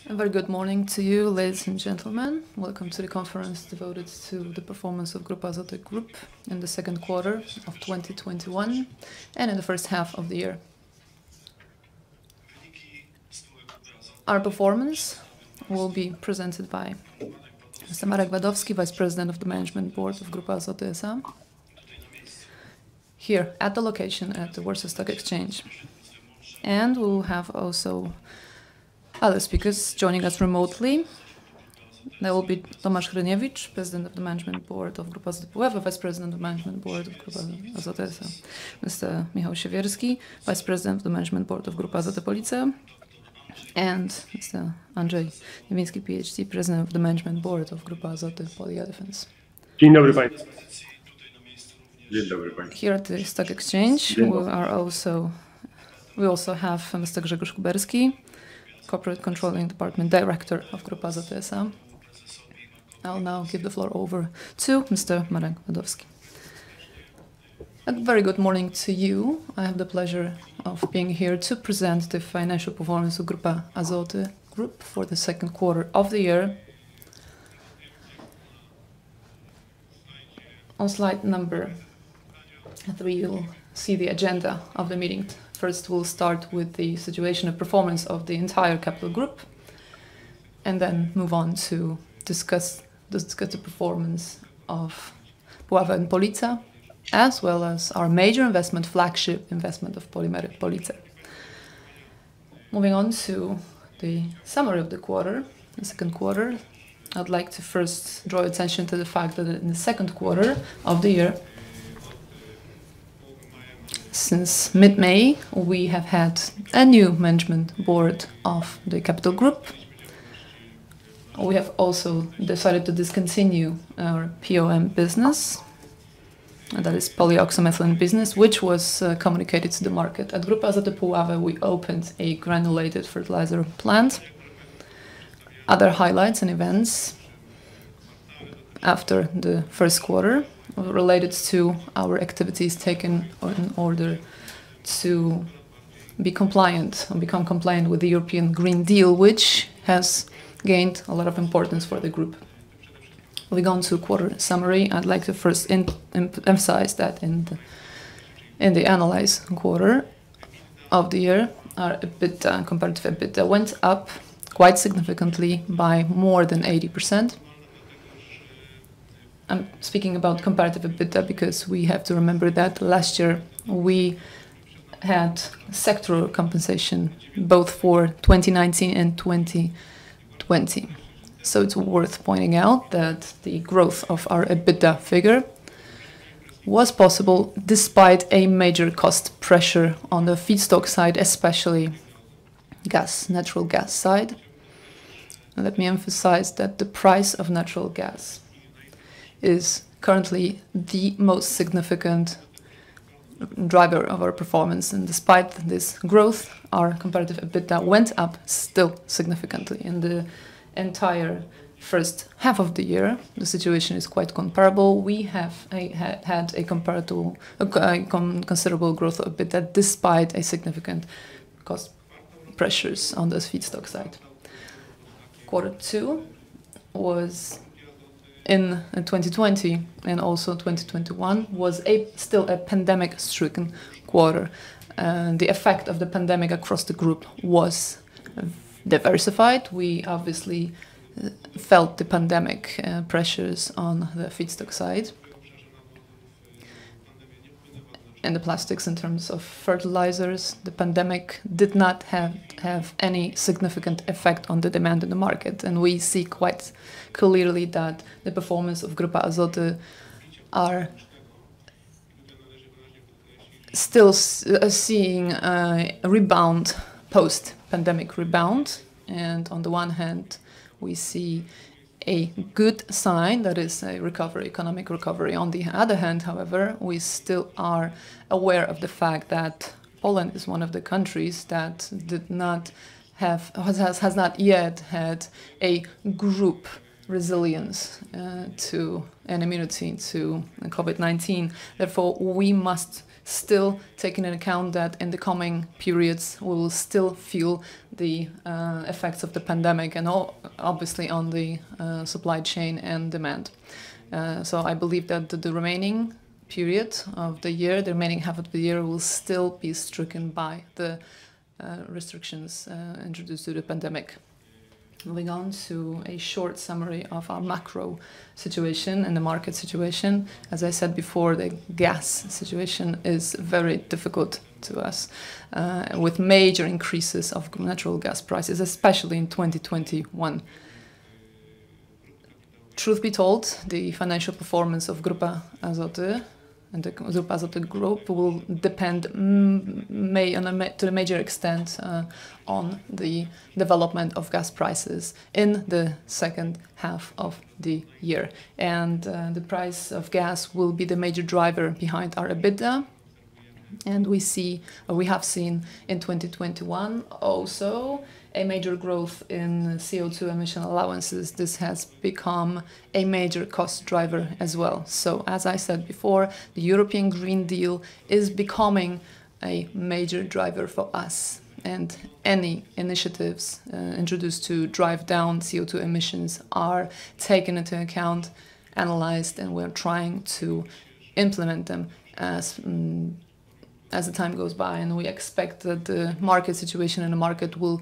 A very good morning to you, ladies and gentlemen. Welcome to the conference devoted to the performance of Grupa Azoty Group in the second quarter of 2021 and in the first half of the year. Our performance will be presented by Mr. Marek Wadowski, Vice President of the Management Board of Grupa Azoty S.A., here at the location at the Warsaw Stock Exchange. And we will have also other speakers joining us remotely. There will be Tomasz Hryniewicz, President of the Management Board of Grupa Azoty Puławy, Vice President of the Management Board of Grupa Azoty S.A., Mr. Michał Siewierski, Vice President of the Management Board of Grupa Azoty Police, and Mr. Andrzej Niewiński, PhD, President of the Management Board of Grupa Azoty Polyolefins. Dzień dobry Państwu. Dzień dobry Państwu. Here at the Stock Exchange, we also have Mr. Grzegorz Kuberski, Corporate Controlling Department Director of Grupa Azoty S.A. I'll now give the floor over to Mr. Marek Wadowski. A very good morning to you. I have the pleasure of being here to present the financial performance of Grupa Azoty Group for the second quarter of the year. On slide number 3, you'll see the agenda of the meeting. First, we'll start with the situation and performance of the entire capital group, and then move on to discuss the performance of Puławy and Police, as well as our major investment, flagship investment of Polimery Police. Moving on to the summary of the quarter, the second quarter, I'd like to first draw attention to the fact that in the second quarter of the year, since mid-May, we have had a new management board of the capital group. We have also decided to discontinue our POM business, and that is polyoxymethylene business, which was communicated to the market. At Grupa Azoty Puławy, we opened a granulated fertilizer plant. Other highlights and events after the first quarter related to our activities taken in order to be compliant and become compliant with the European Green Deal, which has gained a lot of importance for the group. Moving on to quarter summary, I'd like to first emphasize that in the analyzed quarter of the year, our EBITDA, comparative Ebitda, went up quite significantly by more than 80%. I'm speaking about comparative Ebitda because we have to remember that last year we had sectoral compensation both for 2019 and 2020. So it's worth pointing out that the growth of our Ebitda figure was possible despite a major cost pressure on the feedstock side, especially natural gas side. And let me emphasize that the price of natural gas is currently the most significant driver of our performance, and despite this growth, our comparative Ebitda went up still significantly. In the entire first half of the year, the situation is quite comparable. We have had a considerable growth of Ebitda despite a significant cost pressures on the feedstock side. Quarter 2 was in 2020 and also 2021 was still a pandemic-stricken quarter. The effect of the pandemic across the group was diversified. We obviously felt the pandemic pressures on the feedstock side and the plastics in terms of fertilizers. The pandemic did not have any significant effect on the demand in the market, and we see quite clearly that the performance of Grupa Azoty are still seeing a rebound, post-pandemic rebound. And on the one hand, we see a good sign, that is a recovery, economic recovery. On the other hand, however, we still are aware of the fact that Poland is one of the countries that has not yet had a group resilience to and immunity to COVID-19. Therefore, we must still taking into account that in the coming periods we will still feel the effects of the pandemic and obviously on the supply chain and demand. So I believe that the remaining period of the year, the remaining half of the year, will still be stricken by the restrictions introduced due to the pandemic. Moving on to a short summary of our macro situation and the market situation. As I said before, the gas situation is very difficult to us, with major increases of natural gas prices, especially in 2021. Truth be told, the financial performance of Grupa Azoty and the Grupa Azoty Group will depend to a major extent on the development of gas prices in the second half of the year. And the price of gas will be the major driver behind our EBITDA. And we have seen in 2021 also a major growth in CO2 emission allowances. This has become a major cost driver as well. So as I said before, the European Green Deal is becoming a major driver for us. And any initiatives introduced to drive down CO2 emissions are taken into account, analyzed, and we're trying to implement them as the time goes by, and we expect that the market situation in the market will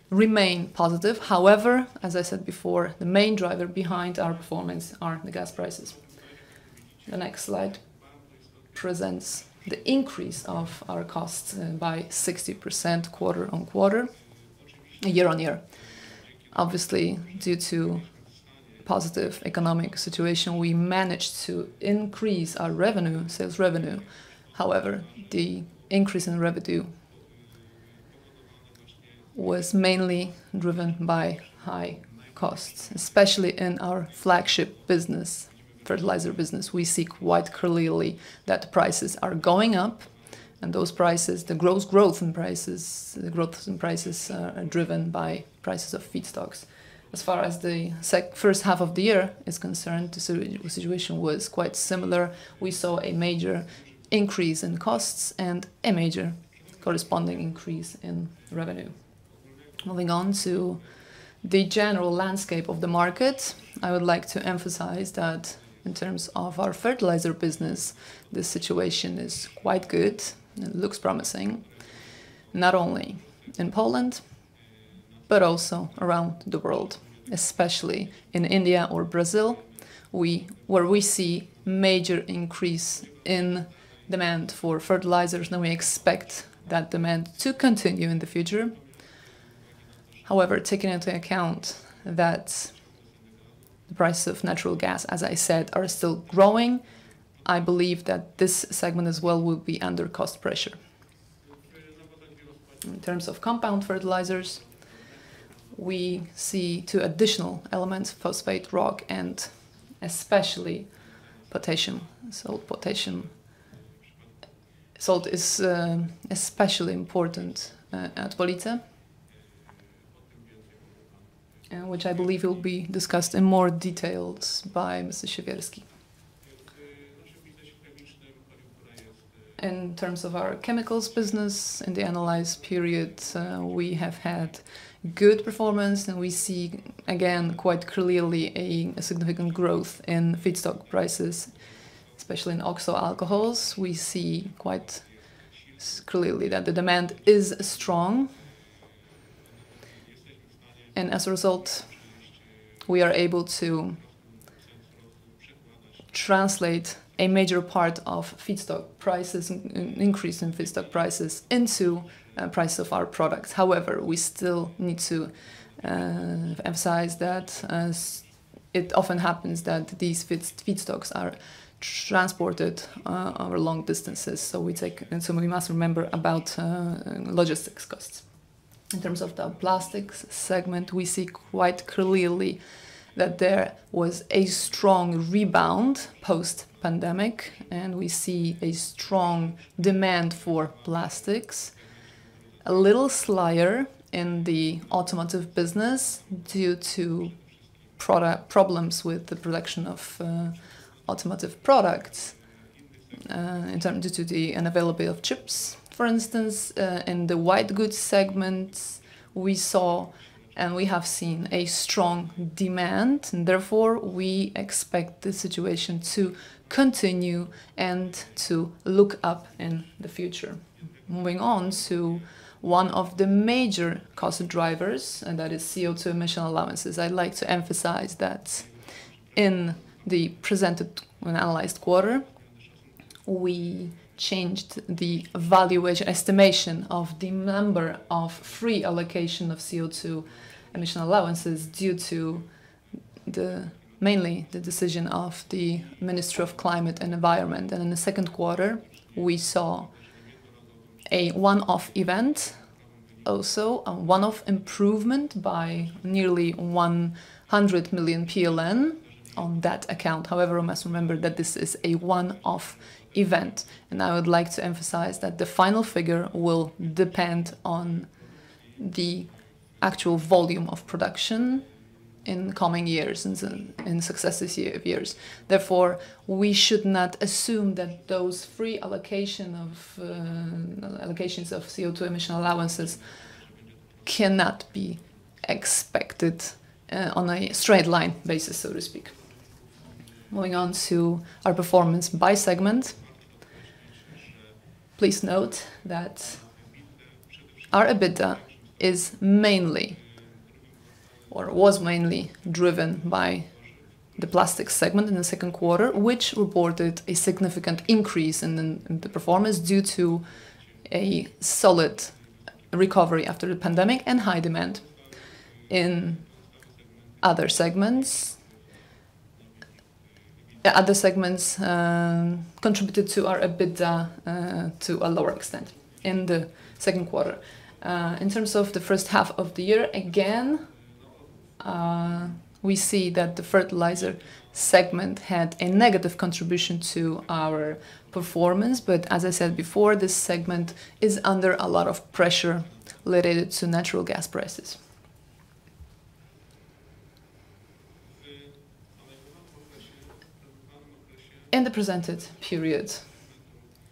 remain positive. However, as I said before, the main driver behind our performance are the gas prices. The next slide presents the increase of our costs by 60% quarter on quarter, year on year. Obviously, due to positive economic situation, we managed to increase our revenue, sales revenue. However, the increase in revenue was mainly driven by high costs, especially in our flagship business, fertilizer business. We see quite clearly that the prices are going up, and those prices, the growth in prices are driven by prices of feedstocks. As far as the first half of the year is concerned, the situation was quite similar. We saw a major increase in costs and a major corresponding increase in revenue. Moving on to the general landscape of the market, I would like to emphasize that in terms of our fertilizer business, the situation is quite good. It looks promising, not only in Poland, but also around the world, especially in India or Brazil, where we see major increase in demand for fertilizers, and we expect that demand to continue in the future. However, taking into account that the prices of natural gas, as I said, are still growing, I believe that this segment as well will be under cost pressure. In terms of compound fertilizers, we see two additional elements, phosphate rock and especially potassium. So salt is especially important at Police, which I believe will be discussed in more details by Mr. Siewierski. In terms of our chemicals business, in the analyzed period, we have had good performance, and we see again quite clearly a significant growth in feedstock prices, especially in oxo alcohols. We see quite clearly that the demand is strong, and as a result, we are able to translate a major part of feedstock prices, increase in feedstock prices, into price of our products. However, we still need to emphasize that it often happens that these feedstocks are transported over long distances. So we must remember about logistics costs. In terms of the plastics segment, we see quite clearly that there was a strong rebound post-pandemic, and we see a strong demand for plastics. A little slower in the automotive business due to problems with the production of automotive products. due to the unavailability of chips. For instance, in the white goods segment, we saw and we have seen a strong demand, and therefore we expect the situation to continue and to look up in the future. Moving on to one of the major cost drivers, and that is CO2 emission allowances. I'd like to emphasize that in the presented and analyzed quarter, we changed the valuation estimation of the number of free allocation of CO2 emission allowances due to mainly the decision of the Ministry of Climate and Environment. And in the second quarter, we saw a one-off event, also a one-off improvement by nearly 100 million PLN on that account. However, we must remember that this is a one-off event, and I would like to emphasize that the final figure will depend on the actual volume of production in coming years and in successive years. Therefore, we should not assume that those free allocations of CO2 emission allowances cannot be expected on a straight line basis, so to speak. Moving on to our performance by segment, please note that our EBITDA is mainly, or was mainly, driven by the plastics segment in the second quarter, which reported a significant increase in the performance due to a solid recovery after the pandemic and high demand. In other segments, contributed to our EBITDA to a lower extent in the second quarter. In terms of the first half of the year, again, we see that the fertilizer segment had a negative contribution to our performance, but as I said before, this segment is under a lot of pressure related to natural gas prices. In the presented period,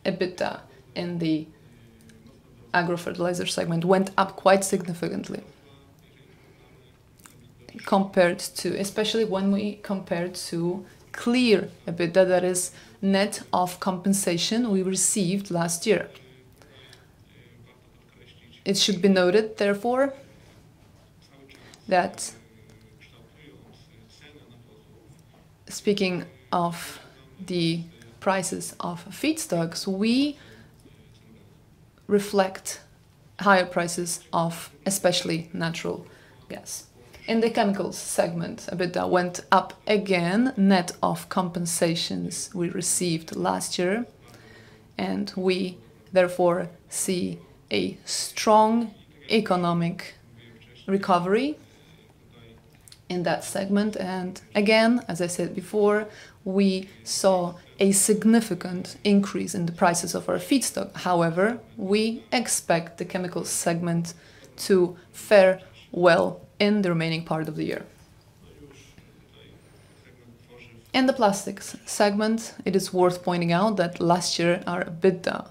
EBITDA in the agro-fertilizer segment went up quite significantly compared to, especially when we compare to clear EBITDA, that is net of compensation we received last year. It should be noted, therefore, that speaking of the prices of feedstocks, we reflect higher prices of especially natural gas. In the chemicals segment, EBITDA went up again, net of compensations we received last year, and we therefore see a strong economic recovery in that segment. And again, as I said before, we saw a significant increase in the prices of our feedstock. However, we expect the chemicals segment to fare well in the remaining part of the year. In the plastics segment, it is worth pointing out that last year our EBITDA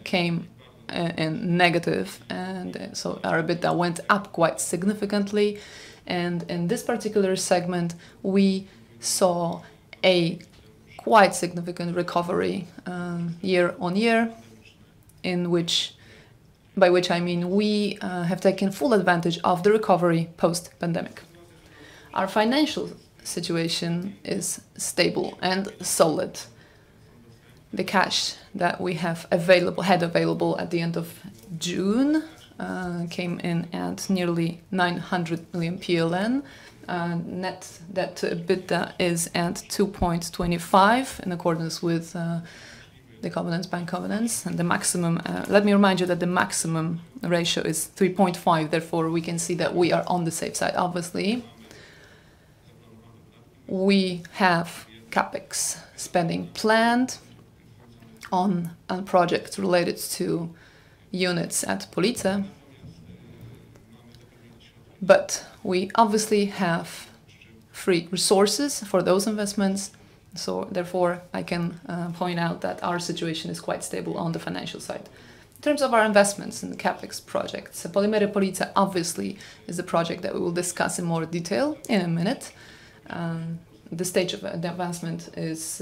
came in negative, and so our EBITDA went up quite significantly. And in this particular segment, we saw a quite significant recovery year on year, by which I mean we have taken full advantage of the recovery post-pandemic. Our financial situation is stable and solid. The cash that we had available at the end of June came in at nearly 900 million PLN. Net debt to EBITDA is at 2.25 in accordance with the covenants, bank covenants, and the maximum. Let me remind you that the maximum ratio is 3.5. Therefore, we can see that we are on the safe side. Obviously, we have capex spending planned on projects related to units at Police, but we obviously have free resources for those investments, So therefore, I can point out that our situation is quite stable on the financial side. In terms of our investments in the CapEx projects, Polimery Police obviously is a project that we will discuss in more detail in a minute. The stage of the advancement is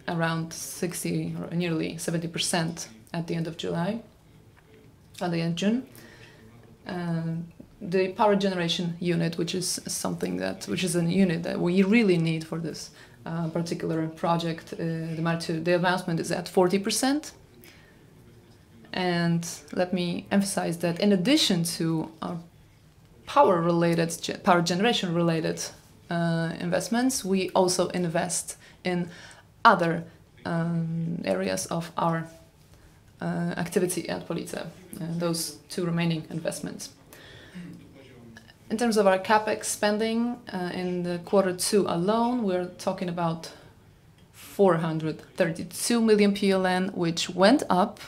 around 60 or nearly 70% at the end of July, at the end of June. The power generation unit, which is a unit that we really need for this particular project, the advancement is at 40%. And let me emphasize that in addition to our power generation related investments, we also invest in other areas of our activity at Police, those two remaining investments. In terms of our CapEx spending, in the Q2 alone, we're talking about 432 million PLN, which went up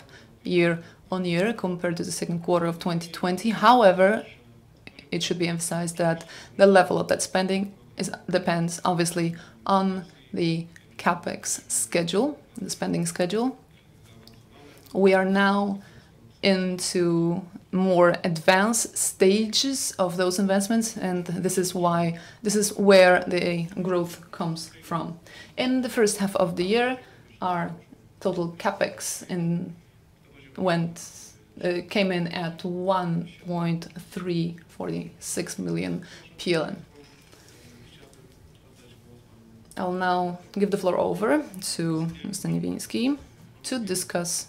year on year compared to the second quarter of 2020. However, it should be emphasized that the level of that spending depends obviously on the CapEx schedule, the spending schedule. We are now into more advanced stages of those investments, and this is where the growth comes from. In the first half of the year, our total CapEx came in at 1.346 million PLN. I'll now give the floor over to Mr. Niewiński to discuss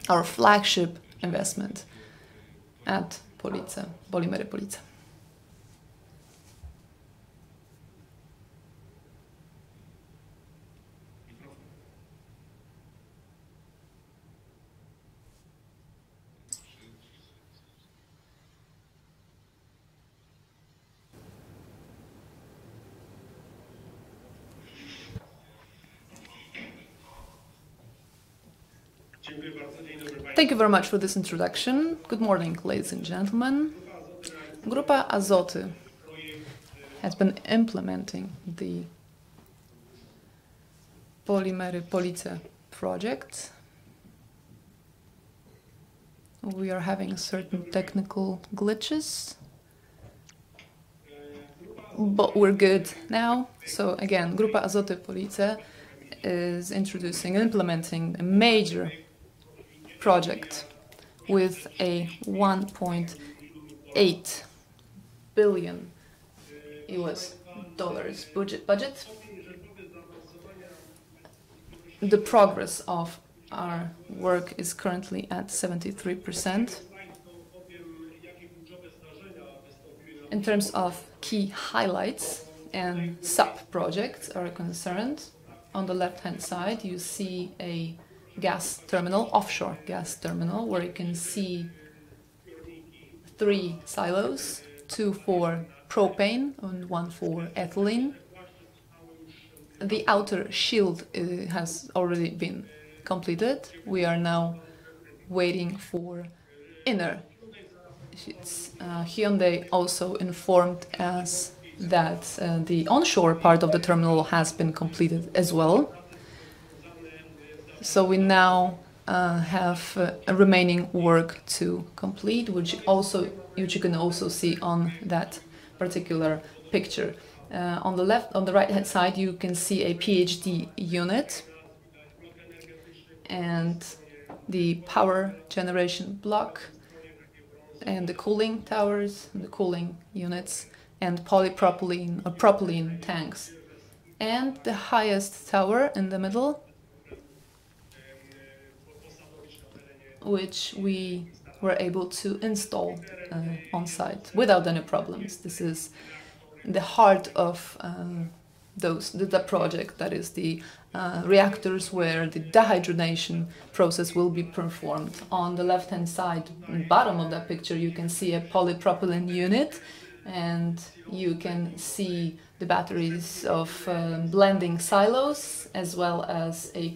our flagship investment at Polimery Police. Thank you very much for this introduction. Good morning, ladies and gentlemen. Grupa Azoty has been implementing the Polimery Police project. We are having certain technical glitches, but we're good now. So again, Grupa Azoty Police is introducing and implementing a major project with a $1.8 billion US budget. The progress of our work is currently at 73%. In terms of key highlights and sub-projects are concerned, on the left-hand side you see a offshore gas terminal, where you can see 3 silos, 2 for propane and 1 for ethylene. The outer shield has already been completed. We are now waiting for inner sheets. Hyundai also informed us that the onshore part of the terminal has been completed as well. So we now have a remaining work to complete, which you can also see on that particular picture. On the right-hand side, you can see a PhD unit and the power generation block and the cooling towers, and the cooling units, and polypropylene or propylene tanks. And the highest tower in the middle, which we were able to install on site without any problems. This is the heart of the project, that is the reactors where the dehydrogenation process will be performed. On the left-hand side, bottom of that picture, you can see a polypropylene unit, and you can see the batteries of blending silos, as well as a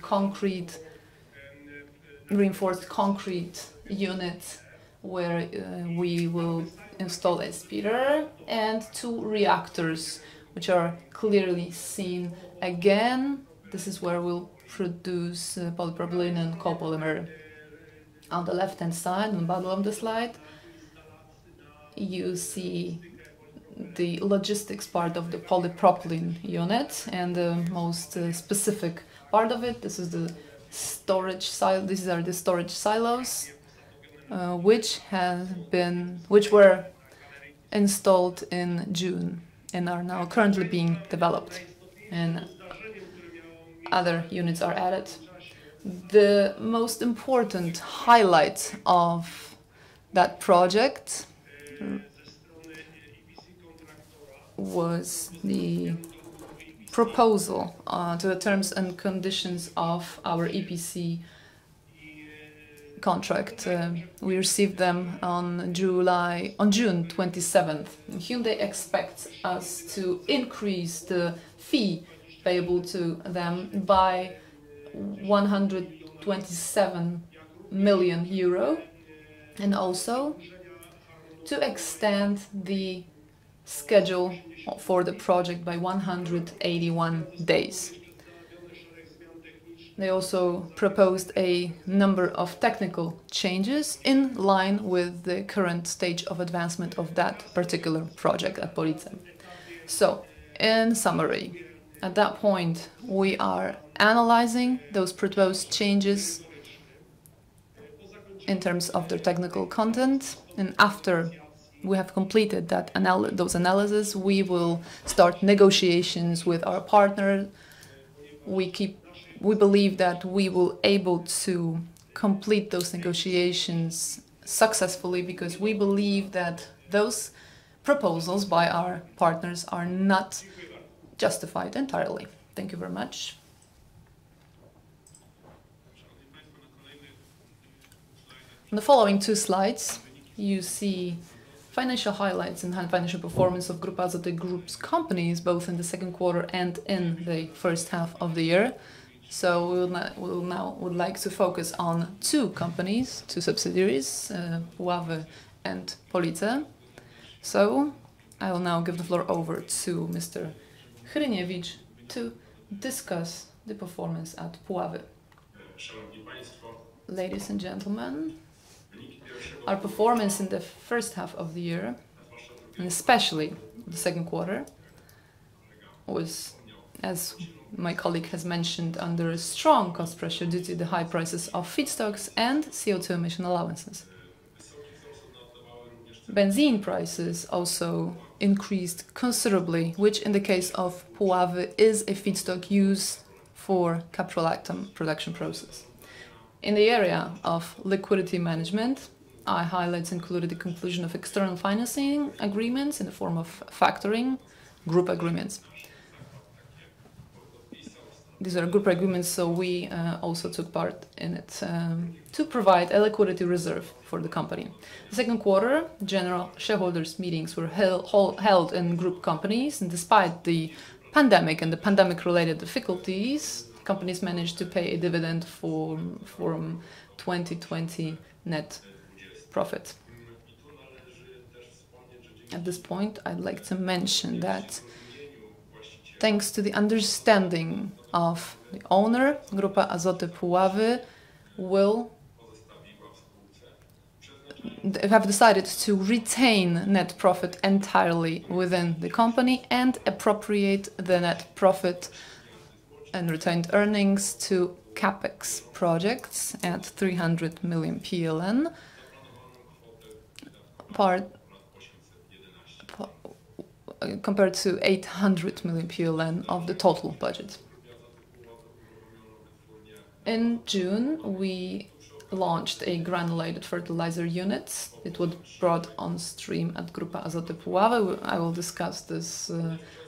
reinforced concrete unit where we will install a speeder, and 2 reactors which are clearly seen again. This is where we'll produce polypropylene and copolymer. On the left-hand side, on the bottom of the slide, you see the logistics part of the polypropylene unit, and the most specific part of it. This is the storage silo. These are the storage silos, which were installed in June and are now currently being developed, and other units are added. The most important highlight of that project was the proposal to the terms and conditions of our EPC contract. We received them on June 27th. Hyundai expects us to increase the fee payable to them by 127 million euro, and also to extend the schedule for the project by 181 days. They also proposed a number of technical changes in line with the current stage of advancement of that particular project at Police. So, in summary, at that point we are analyzing those proposed changes in terms of their technical content, and after we have completed those analyses, we will start negotiations with our partner. We believe that we will able to complete those negotiations successfully, because we believe that those proposals by our partners are not justified entirely. Thank you very much. On the following two slides, you see financial highlights and financial performance of Grupa Azoty Group's companies, both in the second quarter and in the first half of the year. So we would like to focus on two companies, two subsidiaries, Puławy and Police. So I will now give the floor over to Mr. Hryniewicz to discuss the performance at Puławy. Ladies and gentlemen, our performance in the first half of the year, and especially the second quarter, was, as my colleague has mentioned, under a strong cost pressure due to the high prices of feedstocks and CO2 emission allowances. Benzene prices also increased considerably, which in the case of Puławy is a feedstock used for caprolactam production process. In the area of liquidity management, highlights included the conclusion of external financing agreements in the form of factoring group agreements. These are group agreements, so we also took part in it to provide a liquidity reserve for the company. The second quarter, general shareholders' meetings were held in group companies, and despite the pandemic and the pandemic-related difficulties, companies managed to pay a dividend for 2020 net profit. At this point, I'd like to mention that thanks to the understanding of the owner, Grupa Azoty Puławy have decided to retain net profit entirely within the company and appropriate the net profit and retained earnings to CapEx projects at 300 million PLN, compared to 800 million PLN of the total budget. In June, we launched a granulated fertilizer unit. It was brought on stream at Grupa Azoty Puławy. I will discuss this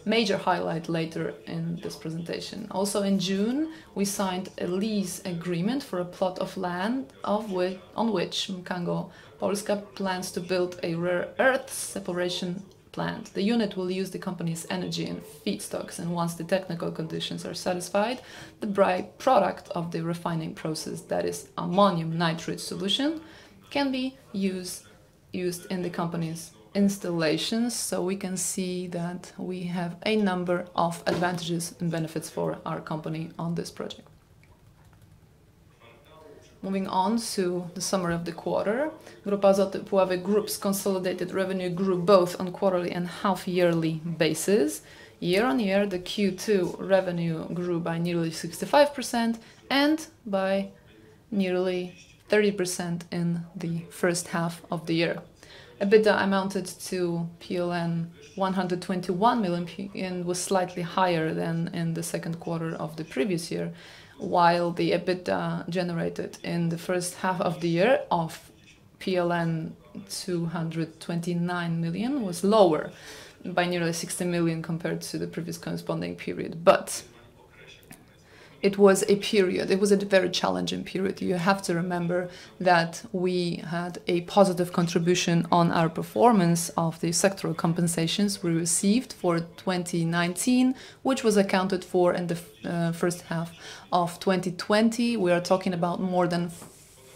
major highlight later in this presentation. Also in June, we signed a lease agreement for a plot of land on which Mkango Polska plans to build a rare earth separation plant. The unit will use the company's energy and feedstocks, and once the technical conditions are satisfied, the byproduct of the refining process, that is ammonium nitrate solution, can be used in the company's installations, so we can see that we have a number of advantages and benefits for our company on this project. Moving on to the summary of the quarter, Grupa Azoty Puławy Group's consolidated revenue grew both on quarterly and half-yearly basis. Year on year, the Q2 revenue grew by nearly 65% and by nearly 30% in the first half of the year. EBITDA amounted to PLN 121 million and was slightly higher than in the second quarter of the previous year, while the EBITDA generated in the first half of the year of PLN 229 million was lower by nearly 60 million compared to the previous corresponding period. But it was a very challenging period. You have to remember that we had a positive contribution on our performance of the sectoral compensations we received for 2019, which was accounted for in the first half of 2020. We are talking about more than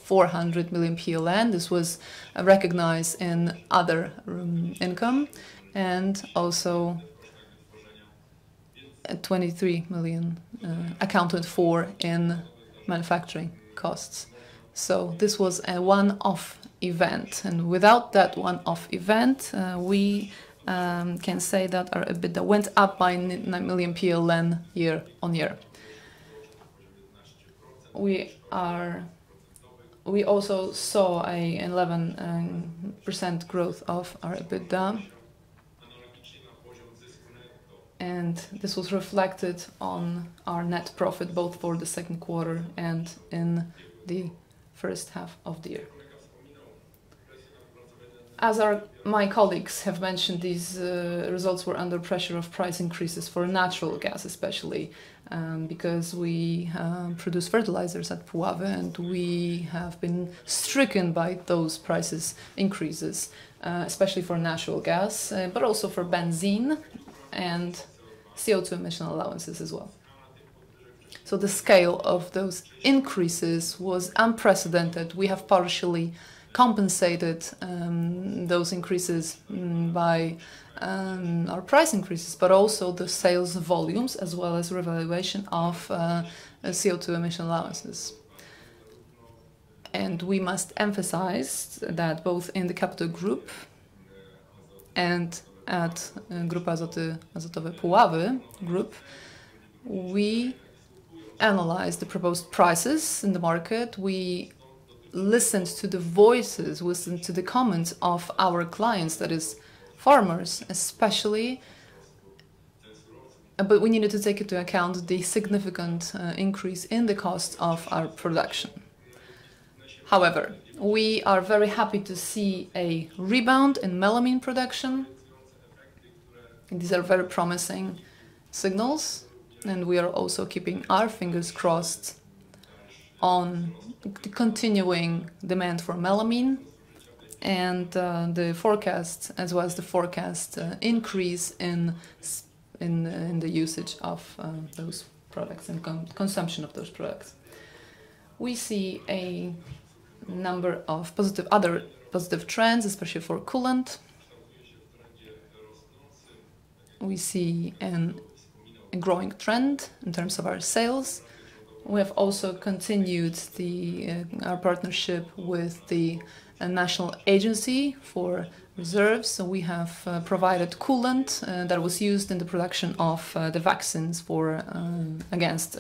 400 million PLN. This was recognized in other income, and also 23 million accounted for in manufacturing costs. So this was a one-off event, and without that one-off event, we can say that our EBITDA went up by 9 million PLN year on year. We also saw a 11% growth of our EBITDA, and this was reflected on our net profit both for the second quarter and in the first half of the year. As my colleagues have mentioned, these results were under pressure of price increases for natural gas, especially because we produce fertilizers at Puławy, and we have been stricken by those prices increases, especially for natural gas, but also for benzene and CO2 emission allowances as well. So the scale of those increases was unprecedented. We have partially compensated those increases by our price increases, but also the sales volumes as well as revaluation of CO2 emission allowances. And we must emphasize that both in the capital group and at Grupa Azotowe Puławy Group, we analyzed the proposed prices in the market. We listened to the voices, listened to the comments of our clients, that is, farmers especially, but we needed to take into account the significant increase in the cost of our production. However, we are very happy to see a rebound in melamine production. These are very promising signals, and we are also keeping our fingers crossed on the continuing demand for melamine and the forecast, as well as the forecast increase in the usage of those products and consumption of those products. We see a number of other positive trends, especially for coolant. We see a growing trend in terms of our sales. We have also continued our partnership with the National Agency for Reserves. So we have provided coolant that was used in the production of the vaccines against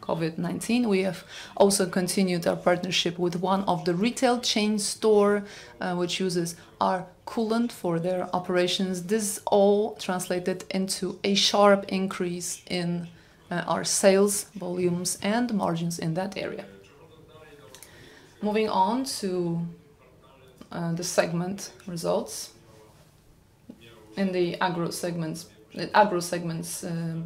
COVID-19. We have also continued our partnership with one of the retail chain store which uses our coolant for their operations. This all translated into a sharp increase in our sales volumes and margins in that area. Moving on to the segment results. In the agro segment's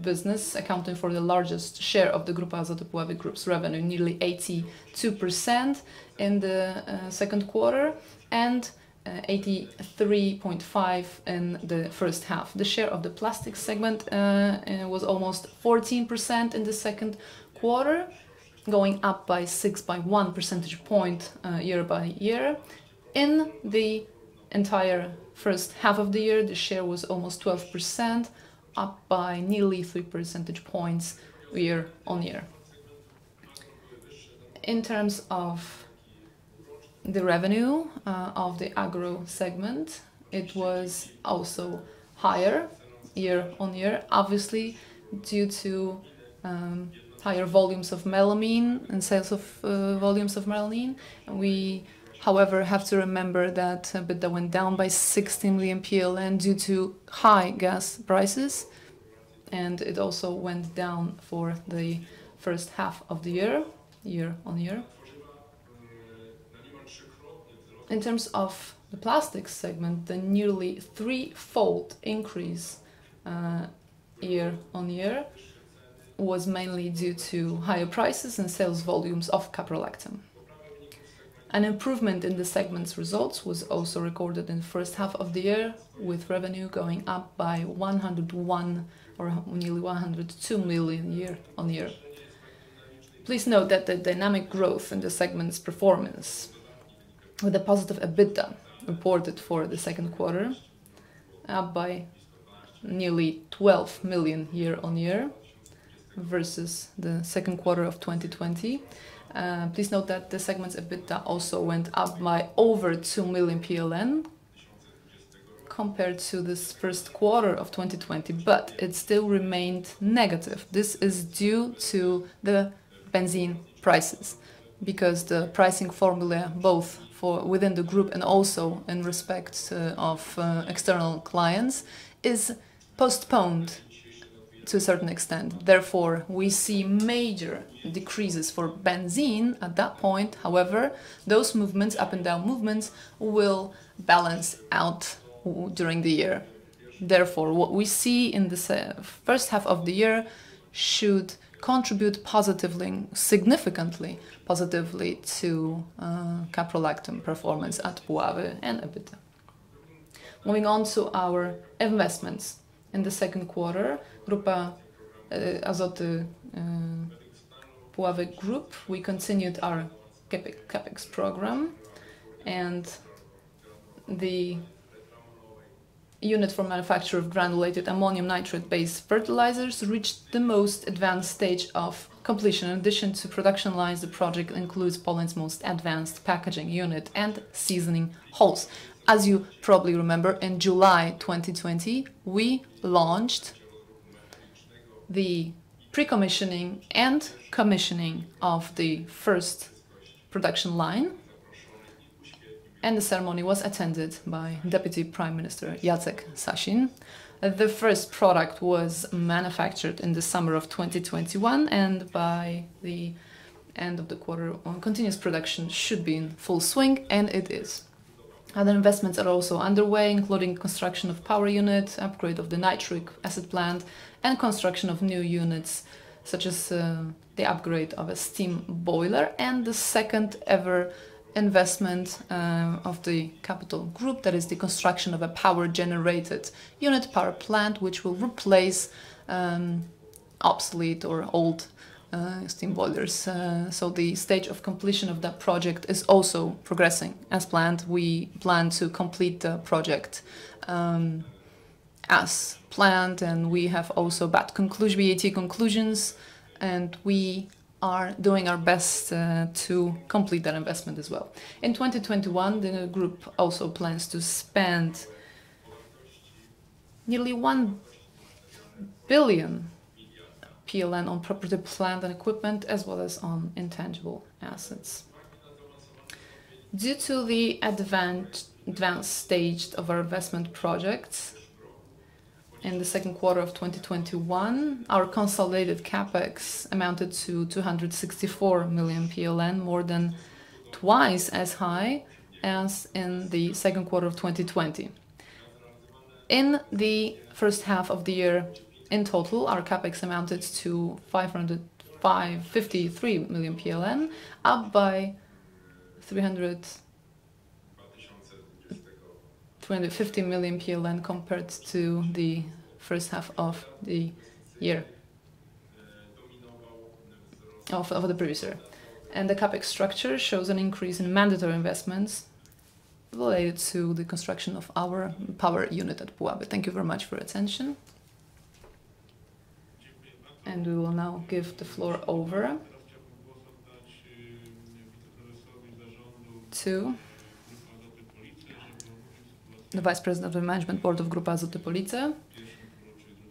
business, accounting for the largest share of the Grupa Azoty Puławy Group's revenue, nearly 82% in the second quarter and 83.5% in the first half. The share of the plastic segment was almost 14% in the second quarter, going up by 6.1 percentage point year by year. In the entire first half of the year, the share was almost 12%, up by nearly 3 percentage points year on year. In terms of the revenue of the agro segment, it was also higher year on year, obviously due to higher volumes of melamine and sales of volumes of melamine. We, however, have to remember that EBITDA went down by 16 million PLN due to high gas prices, and it also went down for the first half of the year, year on year. In terms of the plastics segment, the nearly threefold increase year on year was mainly due to higher prices and sales volumes of caprolactam. An improvement in the segment's results was also recorded in the first half of the year, with revenue going up by 101 or nearly 102 million year on year. Please note that the dynamic growth in the segment's performance, with a positive EBITDA reported for the second quarter, up by nearly 12 million year on year versus the second quarter of 2020. Please note that the segment's EBITDA also went up by over 2 million PLN compared to this first quarter of 2020, but it still remained negative. This is due to the benzene prices, because the pricing formula, both for within the group and also in respect of external clients, is postponed to a certain extent. Therefore, we see major decreases for benzene at that point. However, those movements, up and down movements, will balance out during the year. Therefore, what we see in the first half of the year should contribute positively, significantly positively to caprolactam performance at Puławy and EBITDA. Moving on to our investments. In the second quarter, Grupa Azoty Puławy Group, we continued our CapEx program, and the unit for manufacture of granulated ammonium nitrate-based fertilizers reached the most advanced stage of completion. In addition to production lines, the project includes Poland's most advanced packaging unit and seasoning halls. As you probably remember, in July 2020, we launched the pre-commissioning and commissioning of the first production line, and the ceremony was attended by Deputy Prime Minister Jacek Sasin. The first product was manufactured in the summer of 2021, and by the end of the quarter, continuous production should be in full swing, and it is. Other investments are also underway, including construction of power unit, upgrade of the nitric acid plant, and construction of new units, such as the upgrade of a steam boiler and the second ever investment of the capital group, that is the construction of a power generated unit power plant, which will replace obsolete or old steam boilers. So the stage of completion of that project is also progressing as planned. We plan to complete the project as planned, and we have also VAT conclusions, and we are doing our best to complete that investment as well. In 2021, the group also plans to spend nearly 1 billion PLN on property, plant and equipment, as well as on intangible assets. Due to the advanced stage of our investment projects, in the second quarter of 2021, our consolidated capex amounted to 264 million PLN, more than twice as high as in the second quarter of 2020. In the first half of the year, in total, our capex amounted to 553 million PLN, up by 350 million PLN compared to the first half of the year, of the previous year. And the capex structure shows an increase in mandatory investments related to the construction of our power unit at Puławy. Thank you very much for your attention. And we will now give the floor over to the Vice President of the Management Board of Grupa Azoty Police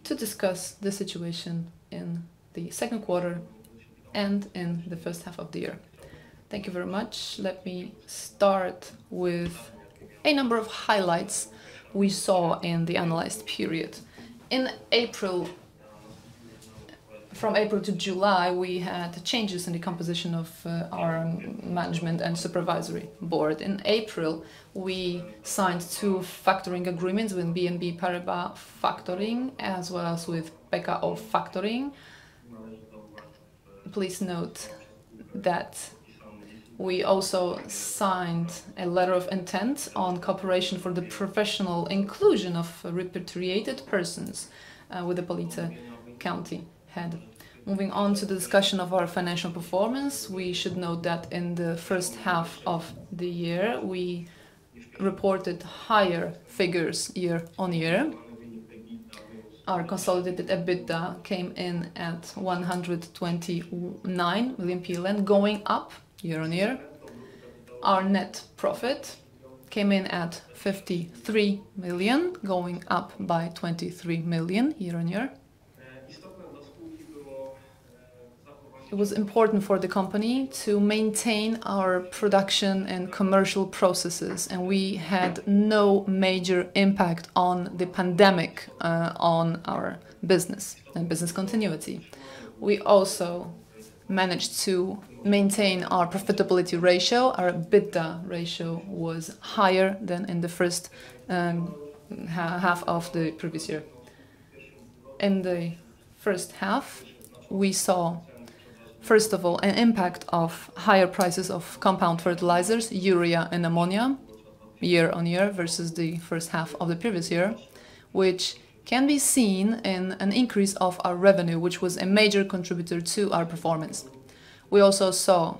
to discuss the situation in the second quarter and in the first half of the year. Thank you very much. Let me start with a number of highlights we saw in the analyzed period. In April, from April to July, we had changes in the composition of our management and supervisory board. In April, we signed 2 factoring agreements with BNP Paribas Factoring as well as with PKO Factoring. Please note that we also signed a letter of intent on cooperation for the professional inclusion of repatriated persons with the Police County head. Moving on to the discussion of our financial performance, we should note that in the first half of the year, we reported higher figures year on year. Our consolidated EBITDA came in at 129 million PLN, going up year on year. Our net profit came in at 53 million, going up by 23 million year on year. It was important for the company to maintain our production and commercial processes, and we had no major impact on the pandemic on our business and business continuity. We also managed to maintain our profitability ratio. Our EBITDA ratio was higher than in the first half of the previous year. In the first half, we saw, first of all, an impact of higher prices of compound fertilizers, urea and ammonia, year on year versus the first half of the previous year, which can be seen in an increase of our revenue, which was a major contributor to our performance. We also saw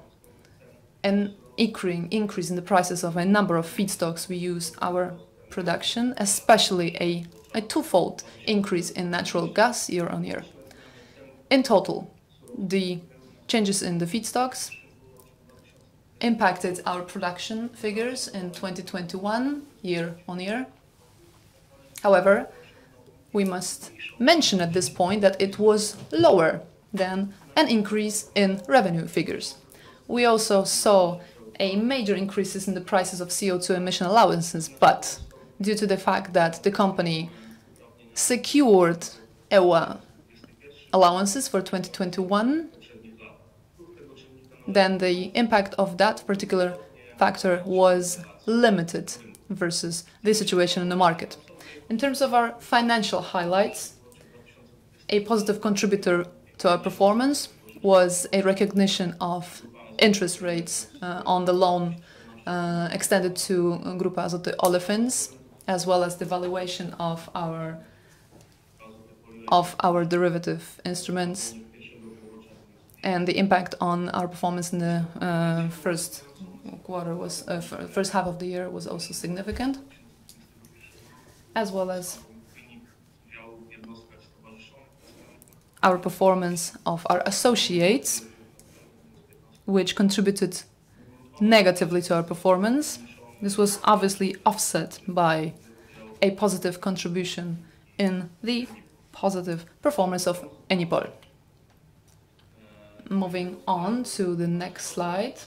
an increase in the prices of a number of feedstocks we use our production, especially a twofold increase in natural gas year on year. In total, the changes in the feedstocks impacted our production figures in 2021 year on year. However, we must mention at this point that it was lower than an increase in revenue figures. We also saw a major increases in the prices of CO2 emission allowances, but due to the fact that the company secured EUA allowances for 2021, then the impact of that particular factor was limited versus the situation in the market. In terms of our financial highlights, a positive contributor to our performance was a recognition of interest rates on the loan extended to Grupa Azoty Olefins, as well as the valuation of our derivative instruments. And the impact on our performance in the first half of the year was also significant, as well as our performance of our associates, which contributed negatively to our performance. This was obviously offset by a positive contribution in the positive performance of Enipol. Moving on to the next slide,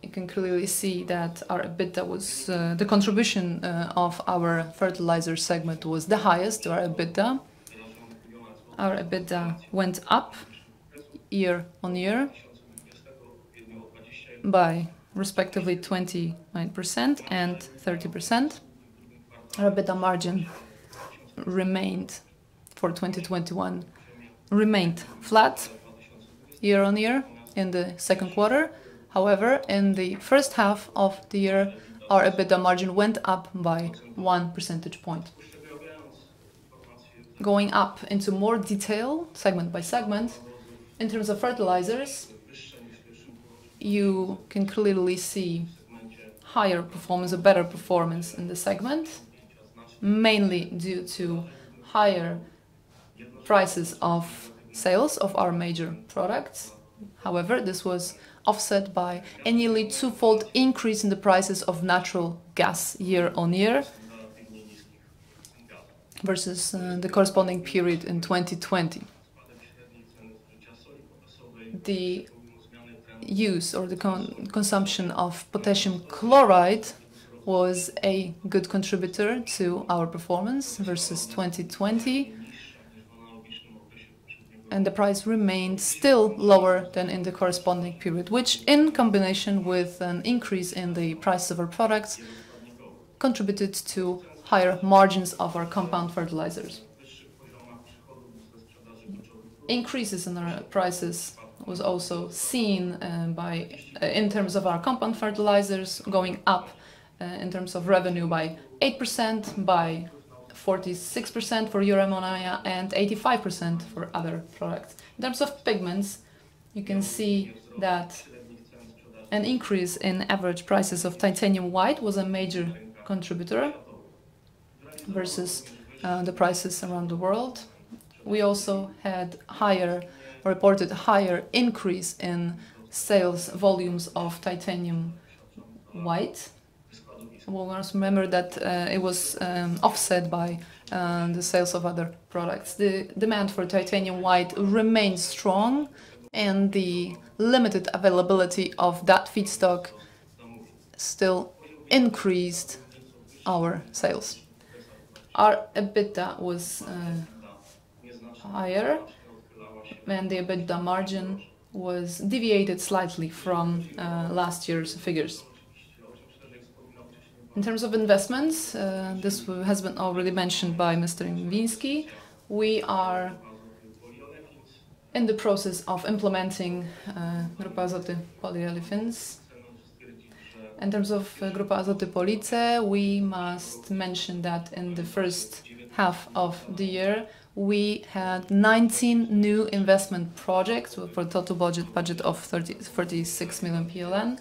you can clearly see that our EBITDA was, the contribution of our fertilizer segment was the highest to our EBITDA. Our EBITDA went up year on year by respectively 29% and 30%. Our EBITDA margin remained for 2021 flat year on year in the second quarter. However, in the first half of the year, our EBITDA margin went up by 1 percentage point. Going up into more detail, segment by segment, in terms of fertilizers, you can clearly see higher performance, a better performance in the segment, mainly due to higher prices of sales of our major products. However, this was offset by a nearly twofold increase in the prices of natural gas year on year versus the corresponding period in 2020. The use or the consumption of potassium chloride was a good contributor to our performance versus 2020, and the price remained still lower than in the corresponding period, which in combination with an increase in the price of our products contributed to higher margins of our compound fertilizers. Increases in our prices was also seen in terms of our compound fertilizers, going up in terms of revenue by 8%, by 46% for urea ammonia, and 85% for other products. In terms of pigments, you can see that an increase in average prices of titanium white was a major contributor versus the prices around the world. We also had reported higher increase in sales volumes of titanium white. We must remember that it was offset by the sales of other products. The demand for titanium white remains strong, and the limited availability of that feedstock still increased our sales. Our EBITDA was higher, and the EBITDA margin was deviated slightly from last year's figures. In terms of investments, this has been already mentioned by Mr. Iwiński. We are in the process of implementing Grupa Azoty Polyolefins. In terms of Grupa Azoty Police, we must mention that in the first half of the year, we had 19 new investment projects for a total budget of 36 million PLN.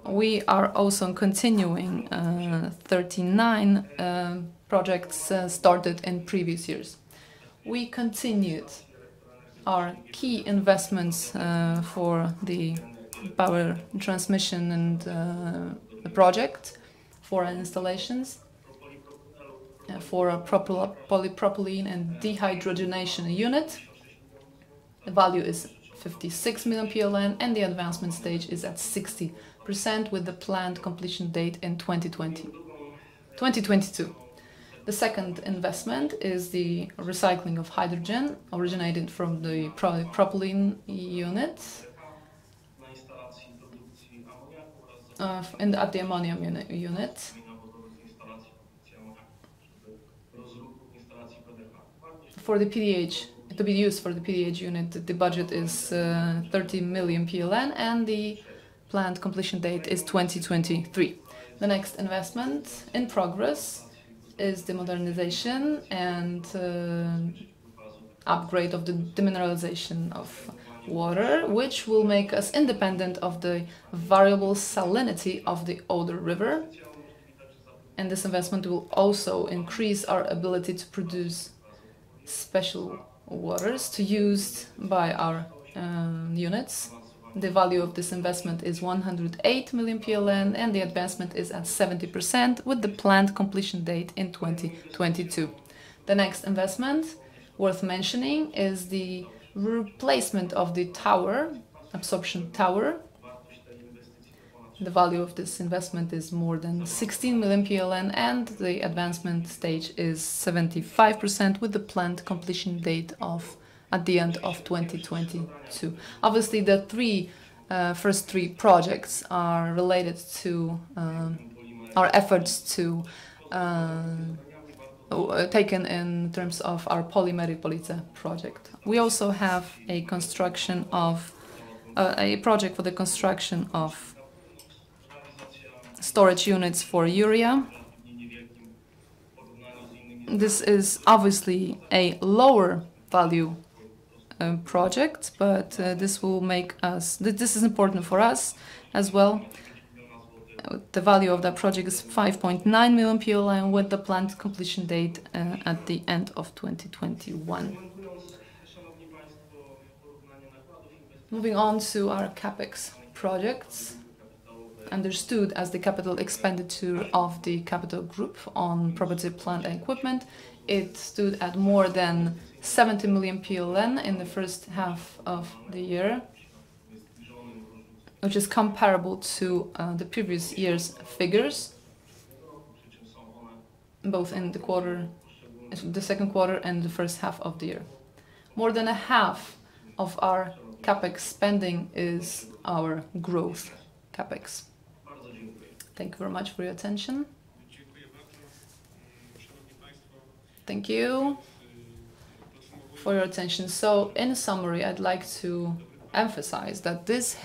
We are also continuing 39 projects started in previous years. We continued our key investments for the power transmission and the project for our installations, for a polypropylene and dehydrogenation unit. The value is 56 million PLN, and the advancement stage is at 60%, with the planned completion date in 2022. The second investment is the recycling of hydrogen originated from the polypropylene unit at the ammonium unit. For the PDH, to be used for the PDH unit, the budget is 30 million PLN, and the planned completion date is 2023. The next investment in progress is the modernization and upgrade of the demineralization of water, which will make us independent of the variable salinity of the Oder River. And this investment will also increase our ability to produce special waters to use by our units. The value of this investment is 108 million PLN, and the advancement is at 70%, with the planned completion date in 2022. The next investment worth mentioning is the replacement of the tower, absorption tower. The value of this investment is more than 16 million PLN, and the advancement stage is 75%, with the planned completion date at the end of 2022. Obviously, the first three projects are related to our efforts to taken in terms of our Polymeric Police project. We also have a construction of a project for the construction of storage units for urea. This is obviously a lower value project, but this will make us, this is important for us as well. the value of that project is 5.9 million PLN with the planned completion date at the end of 2021. Moving on to our CapEx projects, understood as the capital expenditure of the capital group on property, plant and equipment. It stood at more than 70 million PLN in the first half of the year, which is comparable to the previous year's figures, both in the second quarter and the first half of the year. More than a half of our CapEx spending is our growth CapEx. Thank you very much for your attention. Thank you for your attention. So, in summary, I'd like to emphasize that this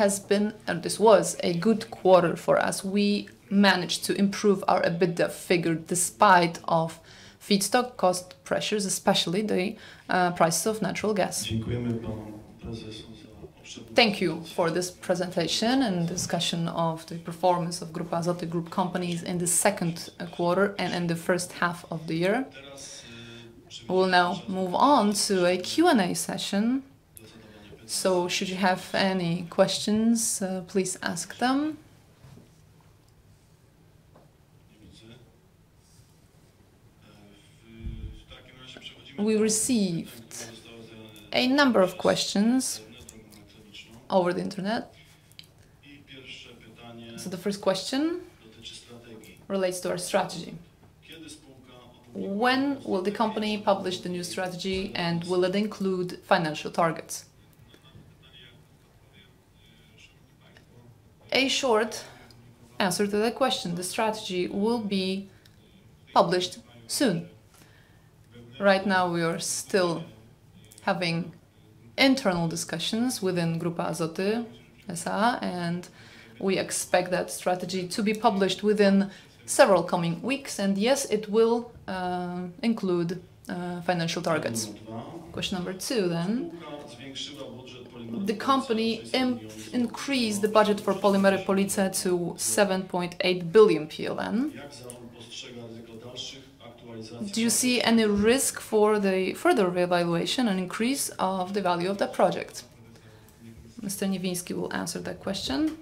was a good quarter for us. We managed to improve our EBITDA figure despite of feedstock cost pressures, especially the prices of natural gas. Thank you for this presentation and discussion of the performance of Grupa Azoty Group companies in the second quarter and in the first half of the year. We'll now move on to a Q&A session. So, should you have any questions, please ask them. We received a number of questions over the internet. So the first question relates to our strategy. When will the company publish the new strategy and will it include financial targets? A short answer to that question: the strategy will be published soon. Right now we are still having internal discussions within Grupa Azoty S.A. and we expect that strategy to be published within several coming weeks, and yes, it will include financial targets. Question number 2 then. The company increased the budget for Polimery Police to 7.8 billion PLN. Do you see any risk for the further reevaluation and increase of the value of the project? Mr. Niewiński will answer that question.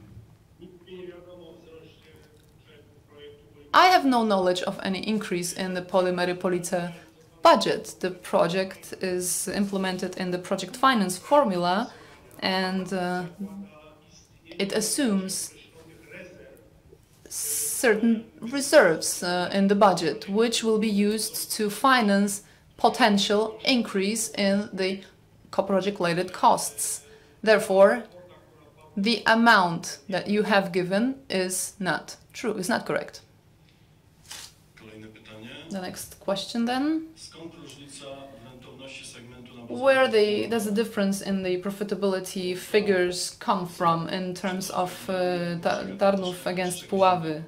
I have no knowledge of any increase in the Polimery Police budget. The project is implemented in the project finance formula and it assumes certain reserves in the budget, which will be used to finance potential increase in the project-related costs. Therefore, the amount that you have given is not true, is not correct. The next question then. Where does the difference in the profitability figures come from in terms of Tarnów against Puławy?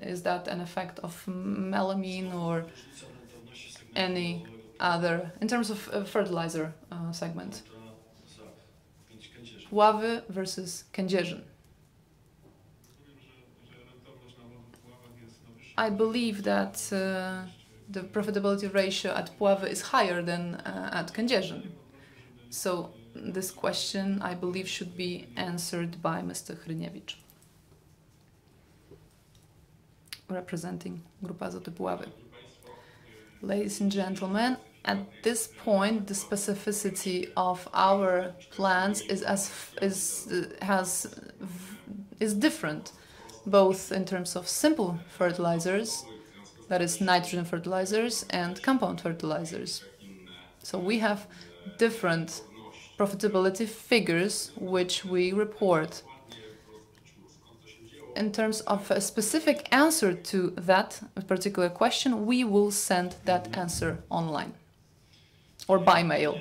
Is that an effect of melamine or any other, in terms of fertilizer segment? Puławy versus Kędzierzyn. I believe that the profitability ratio at Puławy is higher than at Kędzierzyn. So this question, I believe, should be answered by Mr. Hryniewicz, representing Grupa Azoty Puławy. Ladies and gentlemen, at this point, the specificity of our plants is different, both in terms of simple fertilizers, that is nitrogen fertilizers, and compound fertilizers. So we have different profitability figures which we report. In terms of a specific answer to that particular question, we will send that answer online or by mail.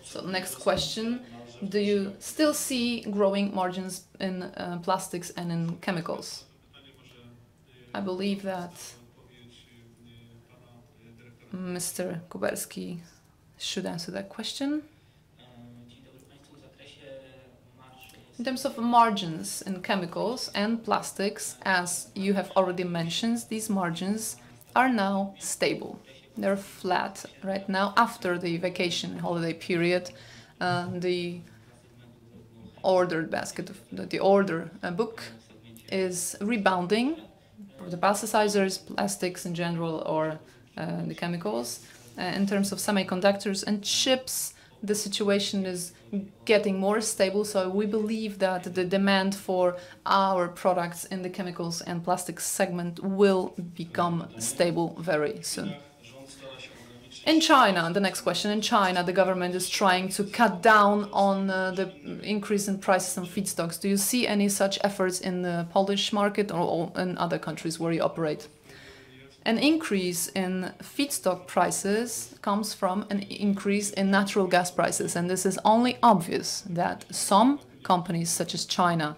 So next question, do you still see growing margins in plastics and in chemicals? I believe that Mr. Kuberski should answer that question. In terms of margins in chemicals and plastics, as you have already mentioned, these margins are now stable. They're flat right now after the vacation holiday period. The order basket, the order book is rebounding for the plasticizers, plastics in general, or the chemicals. In terms of semiconductors and chips, the situation is getting more stable, so we believe that the demand for our products in the chemicals and plastics segment will become stable very soon. In China, the next question, in China, the government is trying to cut down on the increase in prices on feedstocks. Do you see any such efforts in the Polish market or in other countries where you operate? An increase in feedstock prices comes from an increase in natural gas prices, and this is only obvious that some companies, such as China,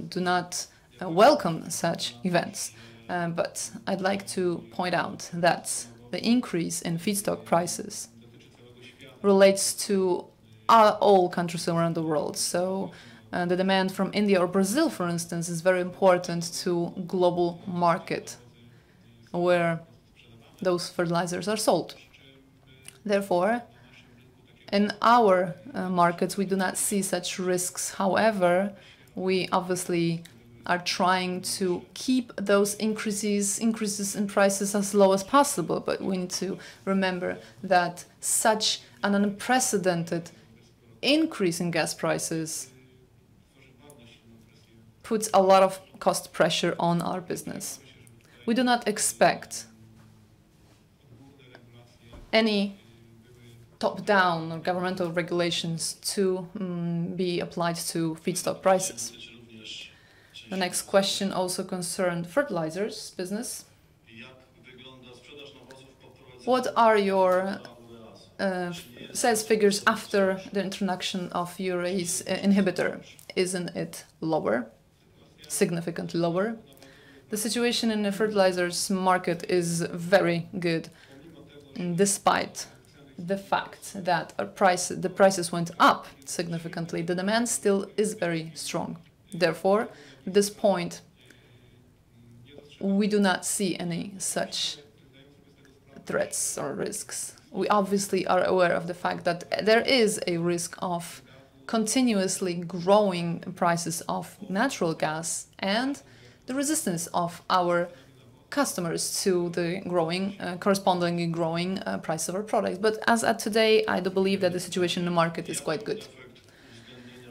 do not welcome such events. But I'd like to point out that the increase in feedstock prices relates to all countries around the world. So the demand from India or Brazil, for instance, is very important to global market where those fertilizers are sold. Therefore, in our markets, we do not see such risks. However, we obviously are trying to keep those increases in prices as low as possible, but we need to remember that such an unprecedented increase in gas prices puts a lot of cost pressure on our business. We do not expect any top-down or governmental regulations to be applied to feedstock prices. The next question also concerned fertilizers business. What are your sales figures after the introduction of urease inhibitor? Isn't it lower, significantly lower? The situation in the fertilizers market is very good, despite the fact that the prices went up significantly. The demand still is very strong. Therefore, at this point, we do not see any such threats or risks. We obviously are aware of the fact that there is a risk of continuously growing prices of natural gas and the resistance of our customers to the correspondingly growing price of our products. But as at today, I do believe that the situation in the market is quite good.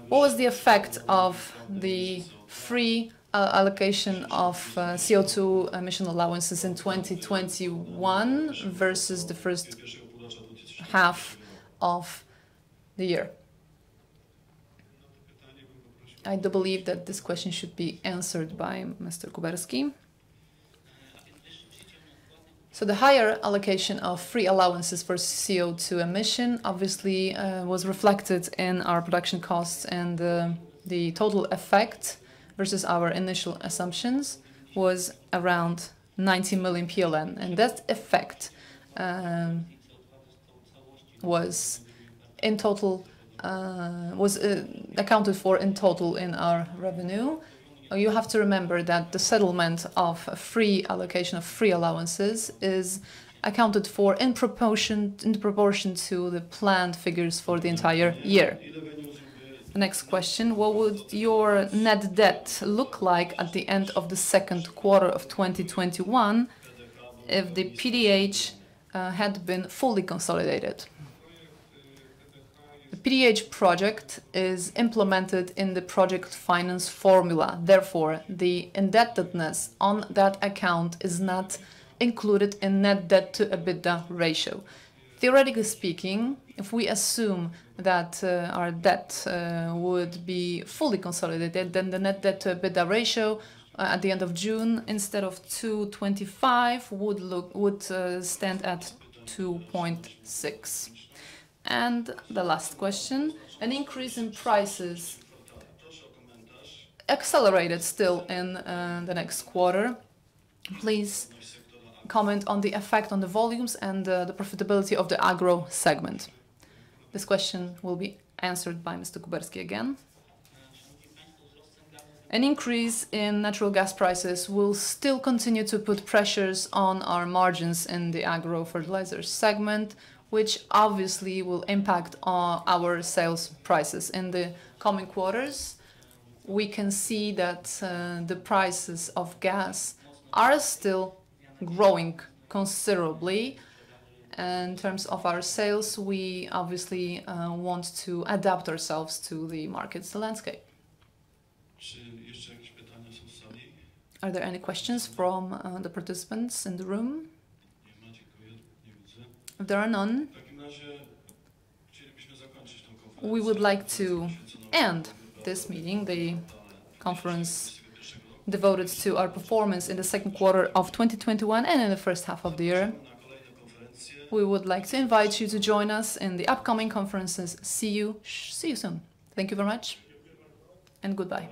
What was the effect of the free allocation of CO2 emission allowances in 2021 versus the first half of the year? I do believe that this question should be answered by Mr. Kuberski. So the higher allocation of free allowances for CO2 emission obviously was reflected in our production costs, and the total effect versus our initial assumptions was around 90 million PLN, and that effect was in total accounted for in total in our revenue. You have to remember that the settlement of free allocation of free allowances is accounted for in proportion to the planned figures for the entire year. The next question: what would your net debt look like at the end of the second quarter of 2021 if the PDH had been fully consolidated? The PDH project is implemented in the project finance formula. Therefore, the indebtedness on that account is not included in net debt to EBITDA ratio. Theoretically speaking, if we assume that our debt would be fully consolidated, then the net debt to EBITDA ratio at the end of June, instead of 2.25, would stand at 2.6. And the last question: an increase in prices accelerated still in the next quarter. Please comment on the effect on the volumes and the profitability of the agro segment. This question will be answered by Mr. Kuberski again. An increase in natural gas prices will still continue to put pressures on our margins in the agro-fertilizers segment, which obviously will impact on our sales prices in the coming quarters. We can see that the prices of gas are still growing considerably. In terms of our sales, we obviously want to adapt ourselves to the market's landscape. Are there any questions from the participants in the room? If there are none, we would like to end this meeting, the conference devoted to our performance in the second quarter of 2021 and in the first half of the year. We would like to invite you to join us in the upcoming conferences. See you soon. Thank you very much and goodbye.